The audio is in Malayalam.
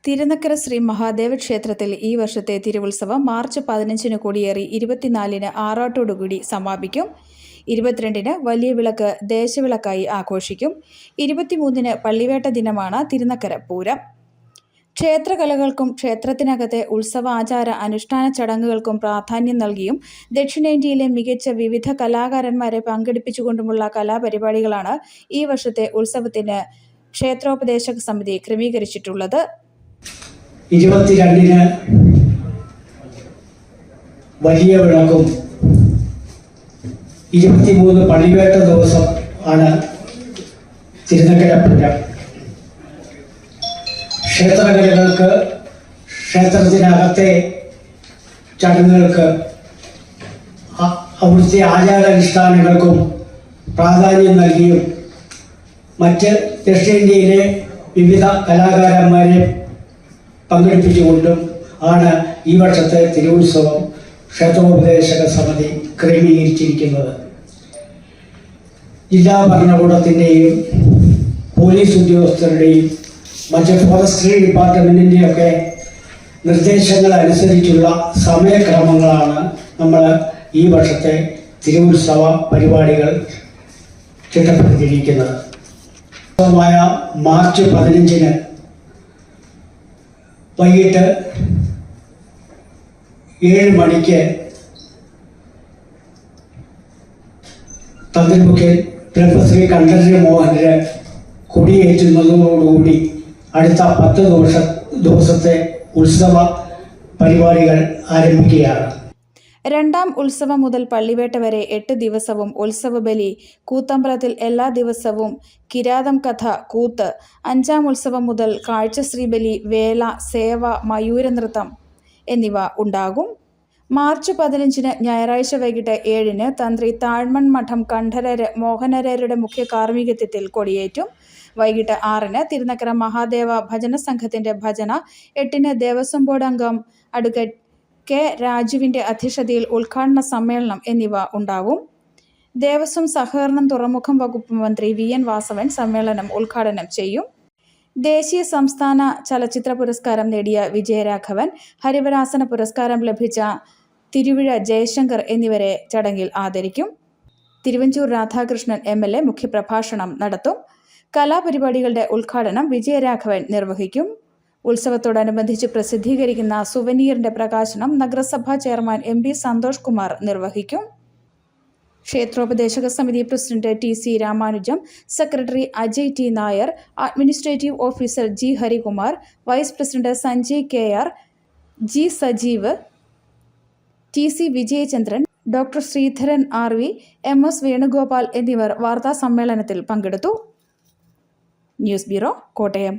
തിരുനക്കര ശ്രീ മഹാദേവ ക്ഷേത്രത്തിൽ ഈ വർഷത്തെ തിരുവുത്സവം മാർച്ച് 15-ന് കൊടിയേറി 24-ന് ആറാട്ടോടുകൂടി സമാപിക്കും. 22-ന് വലിയ വിളക്ക് ദേശവിളക്കായി ആഘോഷിക്കും. 23-ന് പള്ളിവേട്ട ദിനമാണ് തിരുനക്കര പൂരം. ക്ഷേത്രകലകൾക്കും ക്ഷേത്രത്തിനകത്തെ ഉത്സവാചാര അനുഷ്ഠാന ചടങ്ങുകൾക്കും പ്രാധാന്യം നൽകിയും ദക്ഷിണേന്ത്യയിലെ മികച്ച വിവിധ കലാകാരന്മാരെ പങ്കെടുപ്പിച്ചുകൊണ്ടുമുള്ള കലാപരിപാടികളാണ് ഈ വർഷത്തെ ഉത്സവത്തിന് ക്ഷേത്രോപദേശക സമിതി ക്രമീകരിച്ചിട്ടുള്ളത്. 22-ന് വലിയ വിളക്കും 23 പള്ളിവേട്ട ദിവസം ആണ് തിരുനക്കര പൂരം. ക്ഷേത്രകലകൾക്ക് ക്ഷേത്രത്തിനകത്തെ ചടങ്ങുകൾക്ക് അവിടുത്തെ ആചാരാനുഷ്ഠാനങ്ങൾക്കും പ്രാധാന്യം നൽകിയും മറ്റ് ദക്ഷിണേന്ത്യയിലെ വിവിധ കലാകാരന്മാരെ പങ്കെടുപ്പിച്ചുകൊണ്ടും ആണ് ഈ വർഷത്തെ തിരുവുത്സവം ക്ഷേത്രോപദേശക സമിതി ക്രമീകരിച്ചിരിക്കുന്നത്. ജില്ലാ ഭരണകൂടത്തിൻ്റെയും പോലീസ് ഉദ്യോഗസ്ഥരുടെയും മറ്റ് ഫോറസ്ട്രി ഡിപ്പാർട്ട്മെൻറ്റിൻ്റെയൊക്കെ നിർദ്ദേശങ്ങൾ അനുസരിച്ചുള്ള സമയക്രമങ്ങളാണ് നമ്മൾ ഈ വർഷത്തെ തിരുവുത്സവ പരിപാടികൾ ചിട്ടപ്പെടുത്തിയിരിക്കുന്നത്. മാർച്ച് 15-ന് വൈകിട്ട് 7 മണിക്ക് തന്ത്രിമുഖ്യൻ ബ്രഹ്മശ്രീ കണ്ഠരര് മോഹനര് കൊടിയേറ്റുന്നതോടുകൂടി അടുത്ത 10 ദിവസത്തെ ഉത്സവ പരിപാടികൾ ആരംഭിക്കുകയാണ്. രണ്ടാം ഉത്സവം മുതൽ പള്ളിവേട്ട വരെ 8 ദിവസവും ഉത്സവബലി, കൂത്തമ്പലത്തിൽ എല്ലാ ദിവസവും കിരാതം കഥ, കൂത്ത്. 5-ാം ഉത്സവം മുതൽ കാഴ്ചശ്രീബലി, വേല, സേവ, മയൂരനൃത്തം എന്നിവ ഉണ്ടാകും. മാർച്ച് 15-ന് ഞായറാഴ്ച വൈകിട്ട് 7-ന് തന്ത്രി താഴ്മൺ മഠം കണ്ഠരര് മോഹനരരുടെ മുഖ്യ കാർമ്മികത്വത്തിൽ കൊടിയേറ്റും. വൈകിട്ട് 6-ന് തിരുനക്കര മഹാദേവ ഭജന സംഘത്തിന്റെ ഭജന, 8-ന് ദേവസ്വം ബോർഡ് അംഗം അഡ്വക്കേറ്റ് കെ രാജുവിന്റെ അധ്യക്ഷതയിൽ ഉദ്ഘാടന സമ്മേളനം എന്നിവ ഉണ്ടാവും. ദേവസ്വം സഹകരണം തുറമുഖം വകുപ്പ് മന്ത്രി VN വാസവൻ സമ്മേളനം ഉദ്ഘാടനം ചെയ്യും. ദേശീയ സംസ്ഥാന ചലച്ചിത്ര പുരസ്കാരം നേടിയ വിജയരാഘവൻ, ഹരിവരാസന പുരസ്കാരം ലഭിച്ച തിരുവിഴ ജയശങ്കർ എന്നിവരെ ചടങ്ങിൽ ആദരിക്കും. തിരുവഞ്ചൂർ രാധാകൃഷ്ണൻ MLA മുഖ്യപ്രഭാഷണം നടത്തും. കലാപരിപാടികളുടെ ഉദ്ഘാടനം വിജയരാഘവൻ നിർവഹിക്കും. ഉത്സവത്തോടനുബന്ധിച്ച് പ്രസിദ്ധീകരിക്കുന്ന സുവനീറിന്റെ പ്രകാശനം നഗരസഭാ ചെയർമാൻ MP സന്തോഷ് കുമാർ നിർവഹിക്കും. ക്ഷേത്രോപദേശക സമിതി president TC Ramanujam, secretary Ajay T Nair, administrative officer G Harikumar, vice president Sanjay KR, G Sajeev, TC Vijayachandran, doctor Sreedharan RV, MS Venugopal എന്നിവർ വാർത്താ സമ്മേളനത്തിൽ പങ്കെടുത്തു. News bureau, Kottayam.